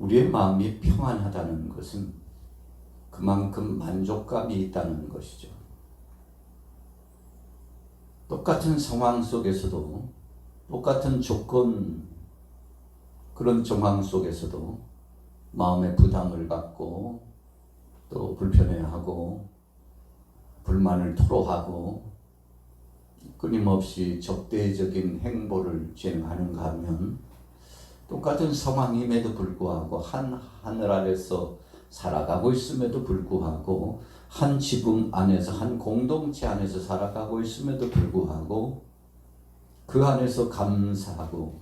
우리의 마음이 평안하다는 것은 그만큼 만족감이 있다는 것이죠. 똑같은 상황 속에서도, 똑같은 조건, 그런 정황 속에서도 마음의 부담을 갖고 또 불편해하고 불만을 토로하고 끊임없이 적대적인 행보를 진행하는가 하면, 똑같은 상황임에도 불구하고 한 하늘 아래서 살아가고 있음에도 불구하고 한 지붕 안에서, 한 공동체 안에서 살아가고 있음에도 불구하고 그 안에서 감사하고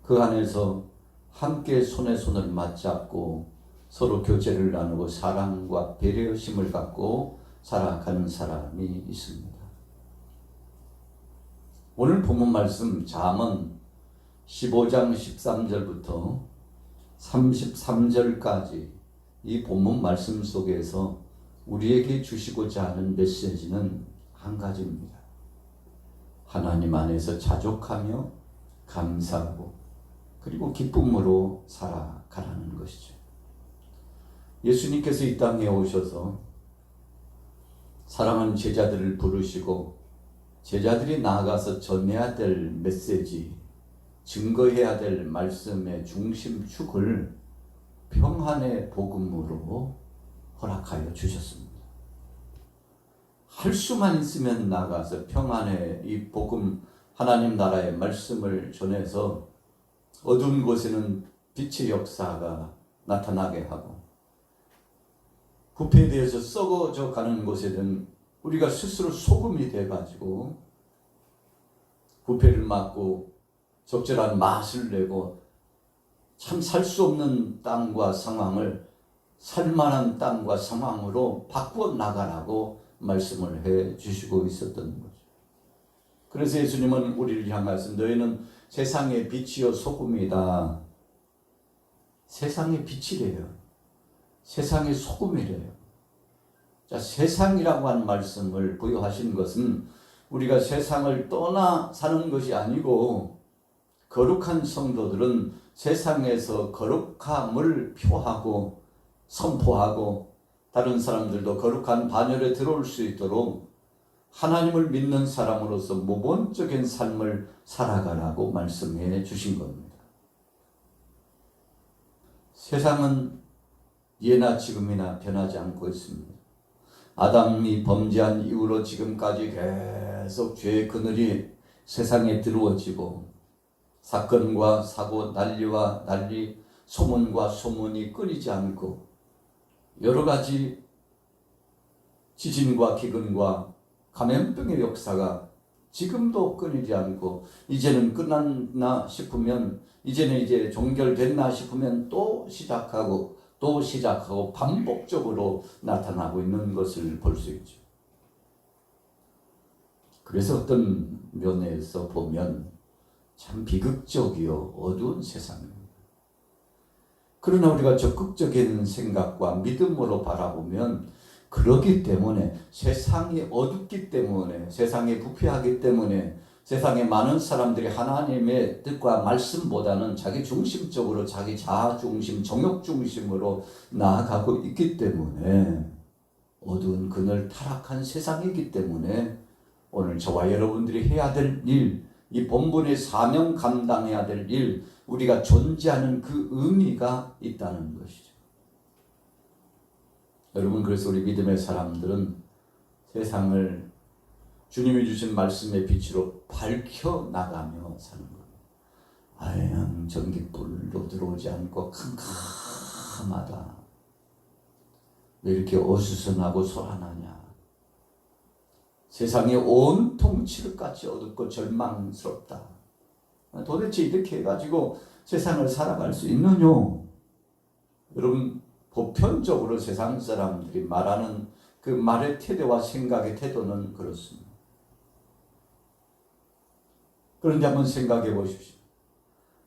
그 안에서 함께 손에 손을 맞잡고 서로 교제를 나누고 사랑과 배려심을 갖고 살아가는 사람이 있습니다. 오늘 본문 말씀 잠언 15장 13절부터 33절까지 이 본문 말씀 속에서 우리에게 주시고자 하는 메시지는 한 가지입니다. 하나님 안에서 자족하며 감사하고 그리고 기쁨으로 살아가라는 것이죠. 예수님께서 이 땅에 오셔서 사랑하는 제자들을 부르시고 제자들이 나아가서 전해야 될 메시지, 증거해야 될 말씀의 중심축을 평안의 복음으로 허락하여 주셨습니다. 할 수만 있으면 나가서 평안의 이 복음, 하나님 나라의 말씀을 전해서 어두운 곳에는 빛의 역사가 나타나게 하고, 부패되어서 썩어져 가는 곳에는 우리가 스스로 소금이 돼가지고 부패를 막고 적절한 맛을 내고 참 살 수 없는 땅과 상황을 살만한 땅과 상황으로 바꾸어 나가라고 말씀을 해 주시고 있었던 거죠. 그래서 예수님은 우리를 향하여서 너희는 세상의 빛이요 소금이다. 세상의 빛이래요. 세상의 소금이래요. 자, 세상이라고 하는 말씀을 부여하신 것은 우리가 세상을 떠나 사는 것이 아니고, 거룩한 성도들은 세상에서 거룩함을 표하고 선포하고 다른 사람들도 거룩한 반열에 들어올 수 있도록 하나님을 믿는 사람으로서 모범적인 삶을 살아가라고 말씀해 주신 겁니다. 세상은 예나 지금이나 변하지 않고 있습니다. 아담이 범죄한 이후로 지금까지 계속 죄의 그늘이 세상에 들어워지고 사건과 사고, 난리와 난리, 소문과 소문이 끊이지 않고 여러 가지 지진과 기근과 감염병의 역사가 지금도 끊이지 않고, 이제는 끝났나 싶으면, 이제는 이제 종결됐나 싶으면 또 시작하고 또 시작하고 반복적으로 나타나고 있는 것을 볼 수 있죠. 그래서 어떤 면에서 보면 참 비극적이요 어두운 세상입니다. 그러나 우리가 적극적인 생각과 믿음으로 바라보면, 그렇기 때문에 세상이 어둡기 때문에, 세상이 부패하기 때문에, 세상에 많은 사람들이 하나님의 뜻과 말씀보다는 자기 중심적으로, 자기 자아 중심, 정욕 중심으로 나아가고 있기 때문에, 어두운 그늘 타락한 세상이기 때문에 오늘 저와 여러분들이 해야 될 일, 이 본분의 사명 감당해야 될 일, 우리가 존재하는 그 의미가 있다는 것이죠. 여러분, 그래서 우리 믿음의 사람들은 세상을 주님이 주신 말씀의 빛으로 밝혀 나가며 사는 거예요. 아양 전깃불도 들어오지 않고 캄캄하다. 왜 이렇게 어수선하고 소란하냐. 세상이 온통 칠흑같이 어둡고 절망스럽다. 도대체 이렇게 해가지고 세상을 살아갈 수 있느냐? 여러분, 보편적으로 세상 사람들이 말하는 그 말의 태도와 생각의 태도는 그렇습니다. 그런데 한번 생각해 보십시오.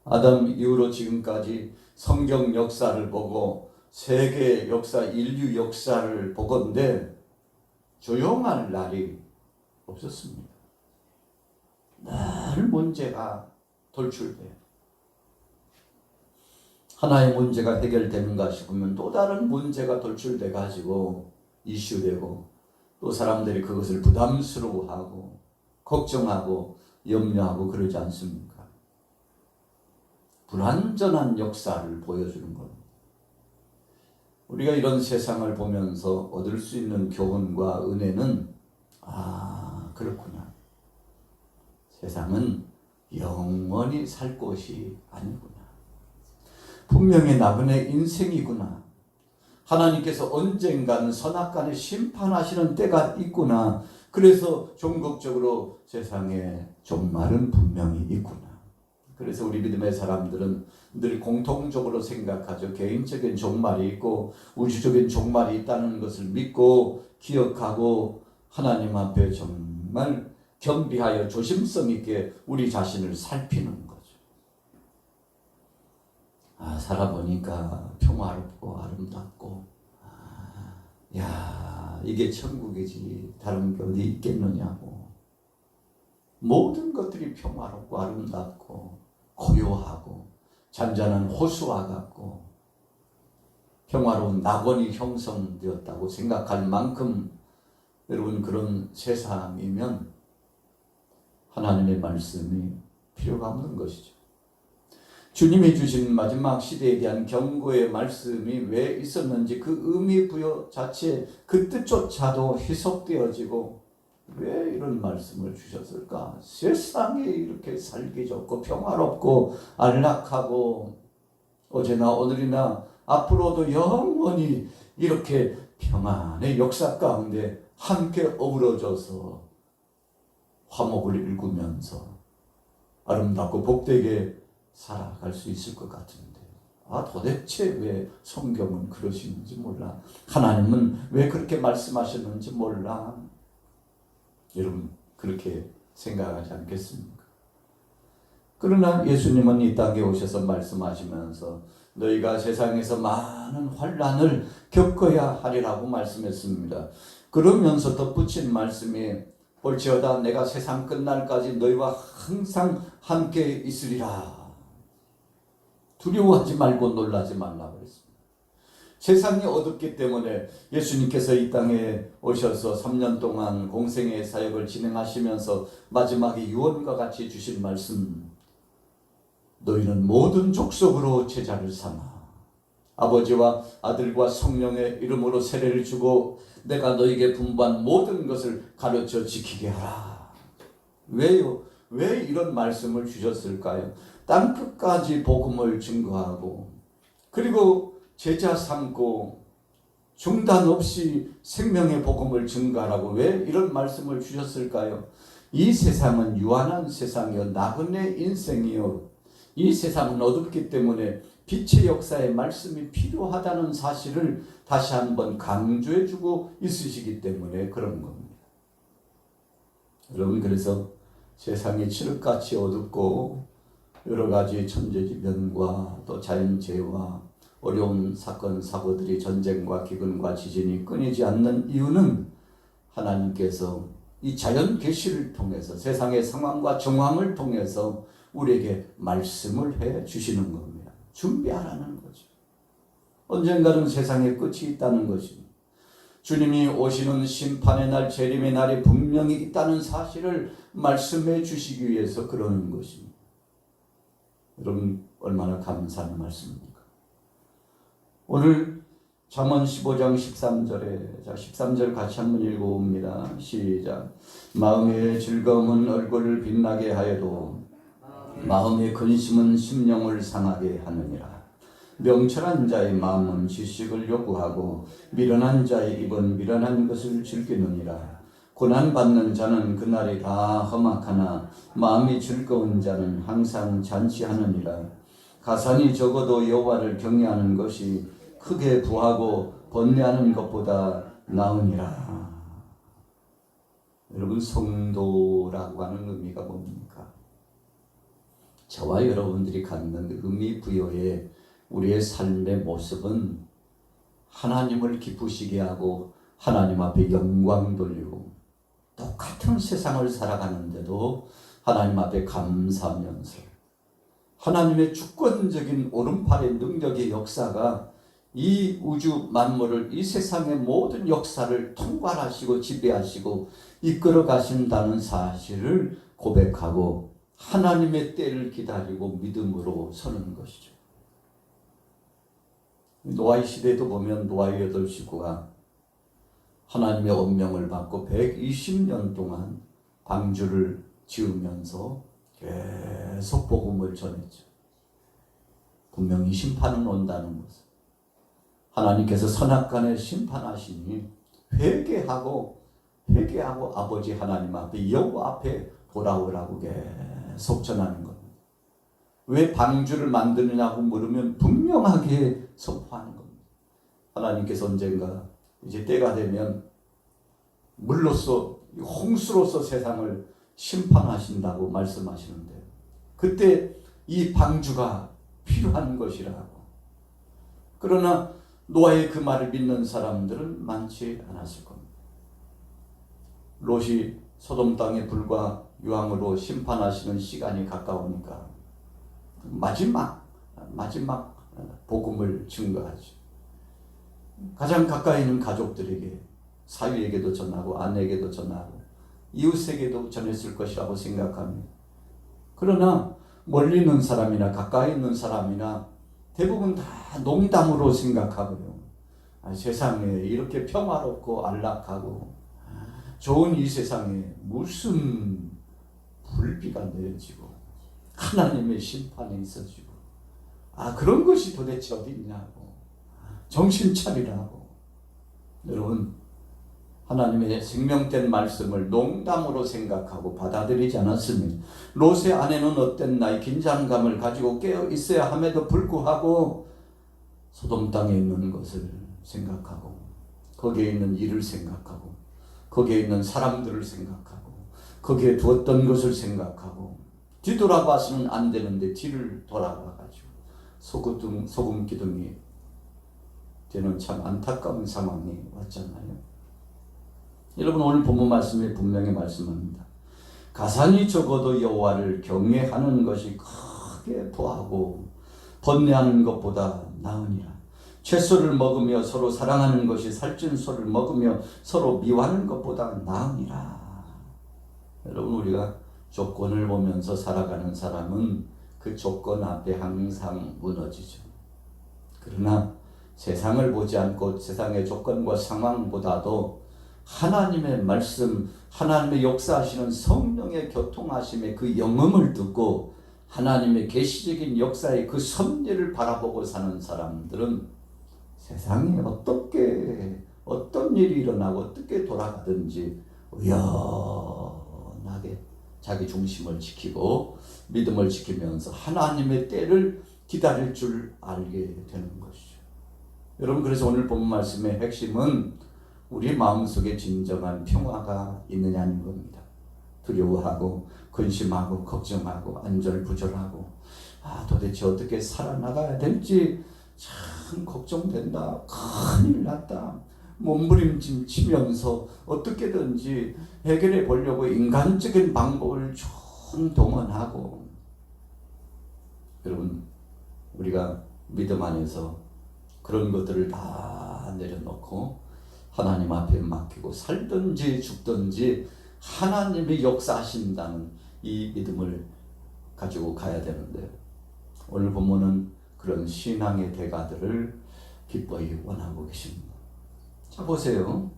아담 이후로 지금까지 성경 역사를 보고 세계 역사, 인류 역사를 보건대 조용할 날이 없었습니다. 늘 문제가 돌출돼요. 하나의 문제가 해결되는가 싶으면 또 다른 문제가 돌출돼 가지고 이슈되고 또 사람들이 그것을 부담스러워하고 걱정하고 염려하고 그러지 않습니까? 불완전한 역사를 보여주는 겁니다. 우리가 이런 세상을 보면서 얻을 수 있는 교훈과 은혜는 그렇구나. 세상은 영원히 살 곳이 아니구나. 분명히 나그네 인생이구나. 하나님께서 언젠가는 선악간에 심판하시는 때가 있구나. 그래서 종국적으로 세상에 종말은 분명히 있구나. 그래서 우리 믿음의 사람들은 늘 공통적으로 생각하죠. 개인적인 종말이 있고 우주적인 종말이 있다는 것을 믿고 기억하고 하나님 앞에 정말 겸비하여 조심성 있게 우리 자신을 살피는 거죠. 살아보니까 평화롭고 아름답고 이게 천국이지 다른 게 어디 있겠느냐고. 모든 것들이 평화롭고 아름답고 고요하고 잔잔한 호수와 같고 평화로운 낙원이 형성되었다고 생각할 만큼 여러분 그런 세상이면 하나님의 말씀이 필요가 없는 것이죠. 주님이 주신 마지막 시대에 대한 경고의 말씀이 왜 있었는지 그 의미 부여 자체 그 뜻조차도 희석되어지고 왜 이런 말씀을 주셨을까? 세상이 이렇게 살기 좋고 평화롭고 안락하고 어제나 오늘이나 앞으로도 영원히 이렇게 평안의 역사 가운데 함께 어우러져서 화목을 일구면서 아름답고 복되게 살아갈 수 있을 것 같은데 도대체 왜 성경은 그러시는지 몰라. 하나님은 왜 그렇게 말씀하셨는지 몰라. 여러분 그렇게 생각하지 않겠습니까? 그러나 예수님은 이 땅에 오셔서 말씀하시면서 너희가 세상에서 많은 환난을 겪어야 하리라고 말씀했습니다. 그러면서 덧붙인 말씀이 볼지어다 내가 세상 끝날까지 너희와 항상 함께 있으리라. 두려워하지 말고 놀라지 말라고 했습니다. 세상이 어둡기 때문에 예수님께서 이 땅에 오셔서 3년 동안 공생의 사역을 진행하시면서 마지막에 유언과 같이 주신 말씀, 너희는 모든 족속으로 제자를 삼아 아버지와 아들과 성령의 이름으로 세례를 주고 내가 너희에게 분부한 모든 것을 가르쳐 지키게 하라. 왜요? 왜 이런 말씀을 주셨을까요? 땅끝까지 복음을 증거하고 그리고 제자 삼고 중단 없이 생명의 복음을 증거하라고 왜 이런 말씀을 주셨을까요? 이 세상은 유한한 세상이요 나그네 인생이요 이 세상은 어둡기 때문에 빛의 역사의 말씀이 필요하다는 사실을 다시 한번 강조해주고 있으시기 때문에 그런 겁니다. 여러분 그래서 세상이 칠흑같이 어둡고 여러 가지 천재지변과 또 자연재해와 어려운 사건 사고들이 전쟁과 기근과 지진이 끊이지 않는 이유는 하나님께서 이 자연 계시를 통해서 세상의 상황과 정황을 통해서 우리에게 말씀을 해 주시는 겁니다. 준비하라는 거죠. 언젠가는 세상에 끝이 있다는 것입니다. 주님이 오시는 심판의 날, 재림의 날이 분명히 있다는 사실을 말씀해 주시기 위해서 그러는 것입니다. 여러분 얼마나 감사한 말씀입니까? 오늘 잠언 15장 13절에 13절 같이 한번 읽어봅니다. 시작. 마음의 즐거움은 얼굴을 빛나게 하여도 마음의 근심은 심령을 상하게 하느니라. 명철한 자의 마음은 지식을 요구하고 미련한 자의 입은 미련한 것을 즐기느니라. 고난받는 자는 그날이 다 험악하나 마음이 즐거운 자는 항상 잔치하느니라. 가산이 적어도 여호와를 경외하는 것이 크게 부하고 번뇌하는 것보다 나으니라. 여러분 성도라고 하는 의미가 뭡니까? 저와 여러분들이 갖는 의미 부여의 우리의 삶의 모습은 하나님을 기쁘시게 하고 하나님 앞에 영광 돌리고 똑같은 세상을 살아가는데도 하나님 앞에 감사하면서 하나님의 주권적인 오른팔의 능력의 역사가 이 우주 만물을, 이 세상의 모든 역사를 통괄하시고 지배하시고 이끌어 가신다는 사실을 고백하고 하나님의 때를 기다리고 믿음으로 서는 것이죠. 노아의 시대도 보면 노아의 8식구가 하나님의 엄명을 받고 120년 동안 방주를 지으면서 계속 복음을 전했죠. 분명히 심판은 온다는 것을 하나님께서 선악간에 심판하시니 회개하고 아버지 하나님 앞에, 여호와 앞에 돌아오라고 계속 전하는 겁니다. 왜 방주를 만드느냐고 물으면 분명하게 선포하는 겁니다. 하나님께서 언젠가 이제 때가 되면 물로서, 홍수로서 세상을 심판하신다고 말씀하시는데, 그때 이 방주가 필요한 것이라고. 그러나 노아의 그 말을 믿는 사람들은 많지 않았을 겁니다. 롯이 소돔 땅에 불과 유황으로 심판하시는 시간이 가까우니까 마지막 복음을 증거하죠. 가장 가까이 있는 가족들에게, 사위에게도 전하고 아내에게도 전하고 이웃에게도 전했을 것이라고 생각합니다. 그러나 멀리 있는 사람이나 가까이 있는 사람이나 대부분 다 농담으로 생각하고요. 세상에 이렇게 평화롭고 안락하고 좋은 이 세상에 무슨 불비가 내려지고 하나님의 심판이 있어지고 그런 것이 도대체 어디 있냐고, 정신 차리라고. 여러분, 하나님의 생명된 말씀을 농담으로 생각하고 받아들이지 않았으면 롯의 아내는 어떤 나의 긴장감을 가지고 깨어 있어야 함에도 불구하고 소돔 땅에 있는 것을 생각하고 거기에 있는 일을 생각하고 거기에 있는 사람들을 생각하고 거기에 두었던 것을 생각하고 뒤돌아봐서는 안 되는데 뒤를 돌아봐가지고 소금 기둥이 되는 참 안타까운 상황이 왔잖아요. 여러분, 오늘 본문 말씀에 분명히 말씀합니다. 가산이 적어도 여호와를 경외하는 것이 크게 부하고 번뇌하는 것보다 나으니라. 채소를 먹으며 서로 사랑하는 것이 살찐 소를 먹으며 서로 미워하는 것보다 나으니라. 여러분, 우리가 조건을 보면서 살아가는 사람은 그 조건 앞에 항상 무너지죠. 그러나 세상을 보지 않고 세상의 조건과 상황보다도 하나님의 말씀, 하나님의 역사하시는 성령의 교통하심의 그 영음을 듣고 하나님의 계시적인 역사의 그 섭리를 바라보고 사는 사람들은 세상에 어떤 일이 일어나고 어떻게 돌아가든지 의연하게 자기 중심을 지키고 믿음을 지키면서 하나님의 때를 기다릴 줄 알게 되는 것이죠. 여러분, 그래서 오늘 본 말씀의 핵심은 우리 마음속에 진정한 평화가 있느냐는 겁니다. 두려워하고 근심하고 걱정하고 안절부절하고 도대체 어떻게 살아나가야 될지 참 걱정된다, 큰일 났다, 몸부림치면서 어떻게든지 해결해 보려고 인간적인 방법을 좀 동원하고, 여러분, 우리가 믿음 안에서 그런 것들을 다 내려놓고 하나님 앞에 맡기고 살든지 죽든지 하나님이 역사하신다는 이 믿음을 가지고 가야 되는데, 오늘 본문은 그런 신앙의 대가들을 기꺼이 원하고 계십니다. 자, 보세요.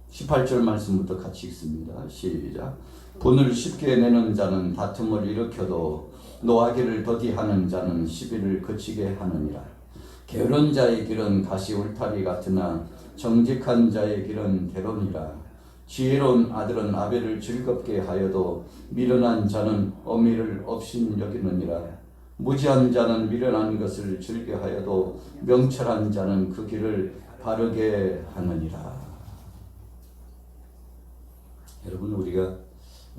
18절 말씀부터 같이 읽습니다. 시작. 분을 쉽게 내는 자는 다툼을 일으켜도 노하기를 더디하는 자는 시비를 그치게 하느니라. 게으른 자의 길은 가시 울타리 같으나 정직한 자의 길은 대로니라. 지혜로운 아들은 아벨을 즐겁게 하여도 미련한 자는 어미를 업신여기느니라. 무지한 자는 미련한 것을 즐겨하여도 명철한 자는 그 길을 바르게 하느니라. 여러분, 우리가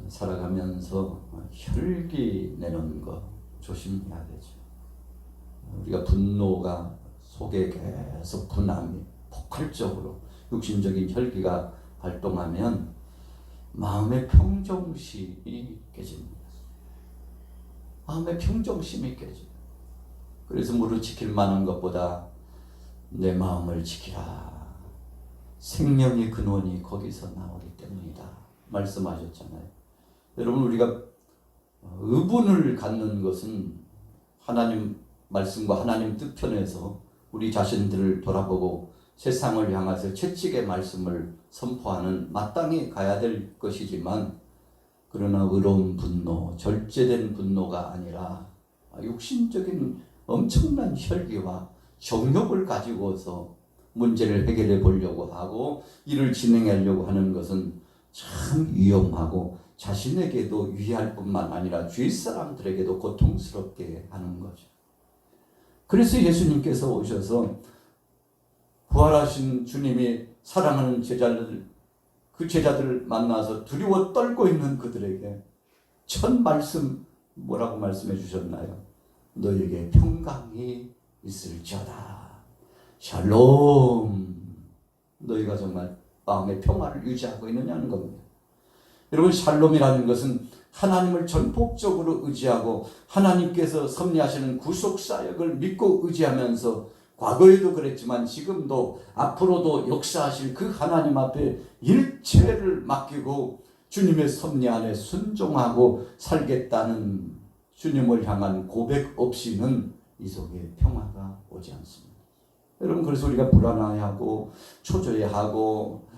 살아가면서 혈기 내는 거 조심해야 되죠. 우리가 분노가 속에 계속 분함이 폭발적으로 육신적인 혈기가 발동하면 마음의 평정심이 깨집니다. 마음의 평정심이 깨져요. 그래서 무릇 지킬 만한 것보다 내 마음을 지키라. 생명의 근원이 거기서 나오기 때문이다. 말씀하셨잖아요. 여러분, 우리가 의분을 갖는 것은 하나님 말씀과 하나님 뜻편에서 우리 자신들을 돌아보고 세상을 향해서 채찍의 말씀을 선포하는 마땅히 가야 될 것이지만, 그러나 의로운 분노, 절제된 분노가 아니라 육신적인 엄청난 혈기와 정욕을 가지고서 문제를 해결해 보려고 하고 일을 진행하려고 하는 것은 참 위험하고 자신에게도 유해할 뿐만 아니라 주위 사람들에게도 고통스럽게 하는 거죠. 그래서 예수님께서 오셔서 부활하신 주님이 사랑하는 제자들, 그 제자들을 만나서 두려워 떨고 있는 그들에게 첫 말씀 뭐라고 말씀해 주셨나요? 너에게 평강이 있을지어다. 샬롬. 너희가 정말 마음의 평화를 유지하고 있느냐는 겁니다. 여러분, 샬롬이라는 것은 하나님을 전폭적으로 의지하고 하나님께서 섭리하시는 구속사역을 믿고 의지하면서 과거에도 그랬지만 지금도 앞으로도 역사하실 그 하나님 앞에 일체를 맡기고 주님의 섭리 안에 순종하고 살겠다는 주님을 향한 고백 없이는 이 속에 평화가 오지 않습니다. 여러분, 그래서 우리가 불안해하고 초조해하고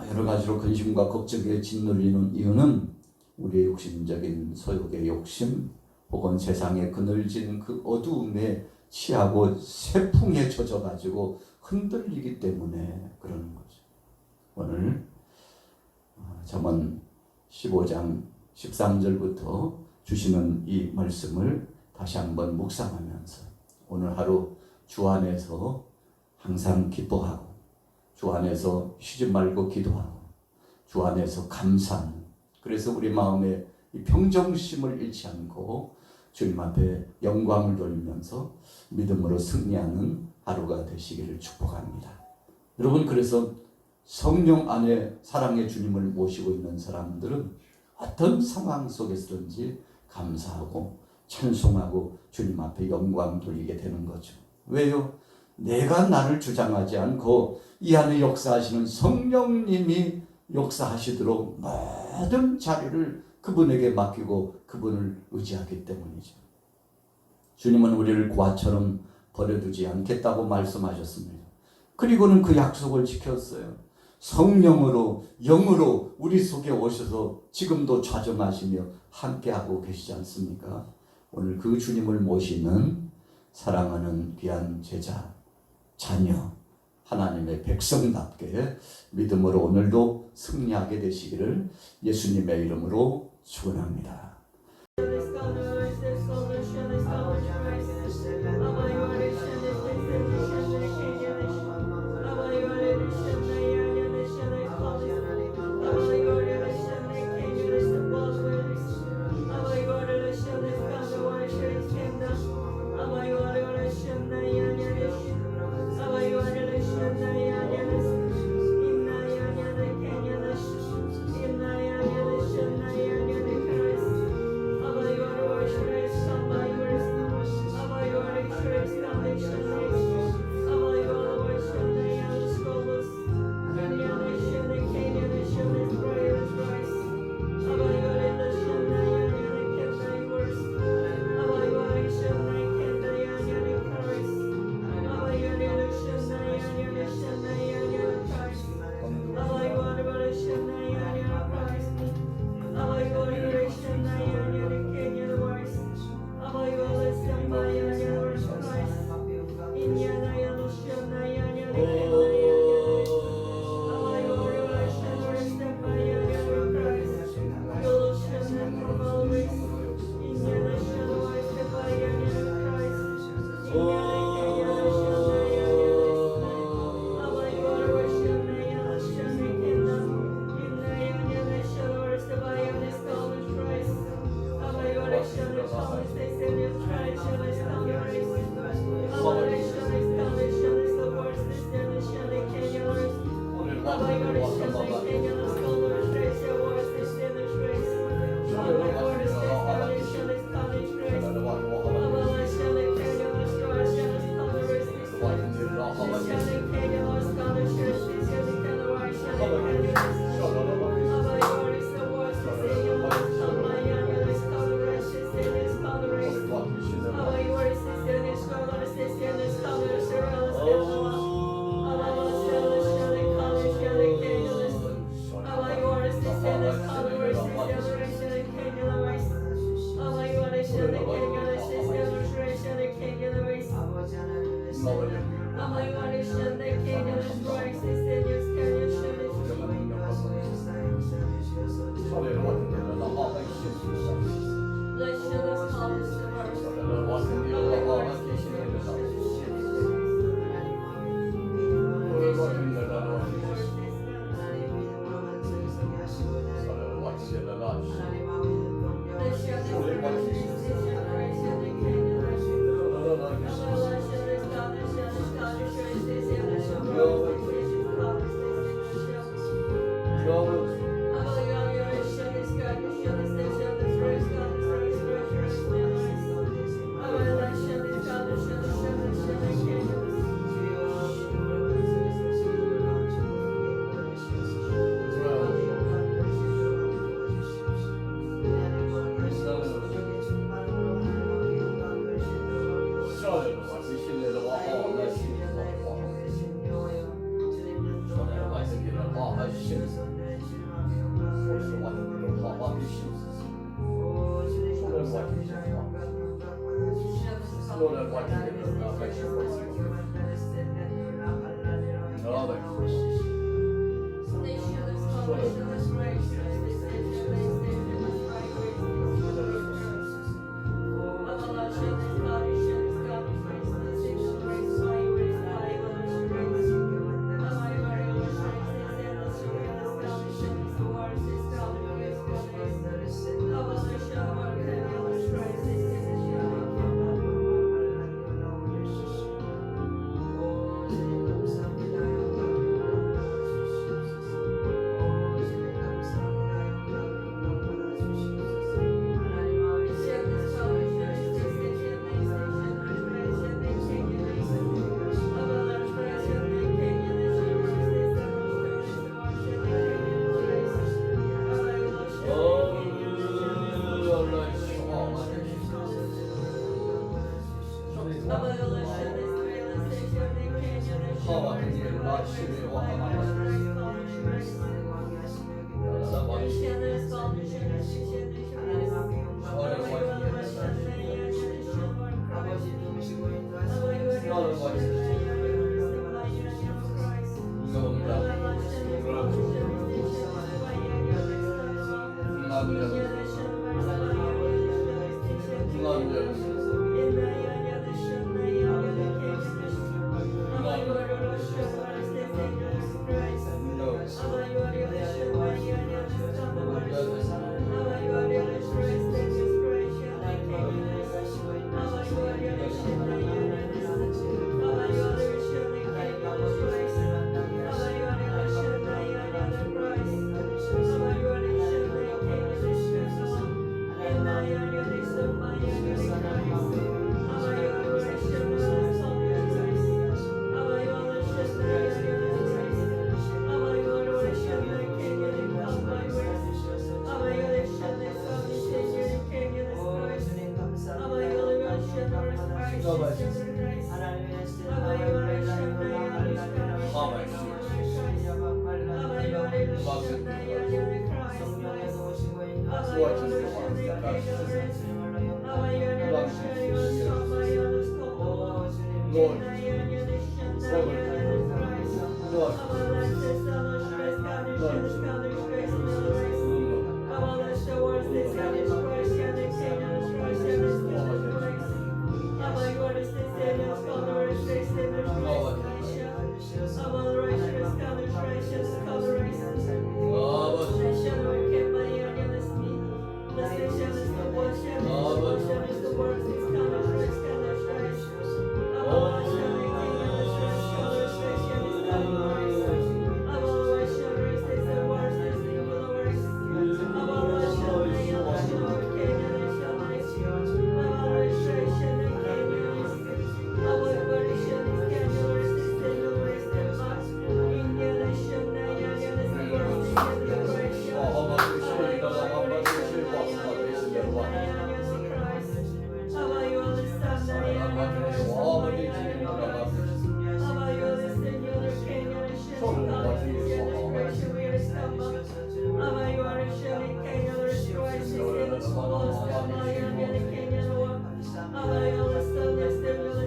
여러 가지로 근심과 걱정에 짓눌리는 이유는 우리의 욕심적인 소욕의 욕심 혹은 세상에 그늘진 그 어두움에 취하고 세풍에 젖어가지고 흔들리기 때문에 그러는 거죠. 오늘 잠언 15장 13절부터 주시는 이 말씀을 다시 한번 묵상하면서 오늘 하루 주 안에서 항상 기뻐하고 주 안에서 쉬지 말고 기도하고 주 안에서 감사하는, 그래서 우리 마음에 이 평정심을 잃지 않고 주님 앞에 영광을 돌리면서 믿음으로 승리하는 하루가 되시기를 축복합니다. 여러분, 그래서 성령 안에 사랑의 주님을 모시고 있는 사람들은 어떤 상황 속에서든지 감사하고 찬송하고 주님 앞에 영광 돌리게 되는 거죠. 왜요? 내가 나를 주장하지 않고 이 안에 역사하시는 성령님이 역사하시도록 모든 자리를 그분에게 맡기고 그분을 의지하기 때문이죠. 주님은 우리를 고아처럼 버려두지 않겠다고 말씀하셨습니다. 그리고는 그 약속을 지켰어요. 성령으로 영으로 우리 속에 오셔서 지금도 좌정하시며 함께하고 계시지 않습니까? 오늘 그 주님을 모시는 사랑하는 귀한 제자, 자녀, 하나님의 백성답게 믿음으로 오늘도 승리하게 되시기를 예수님의 이름으로 축원합니다. Lord, what you do. Lord, what you do. Affection for you. The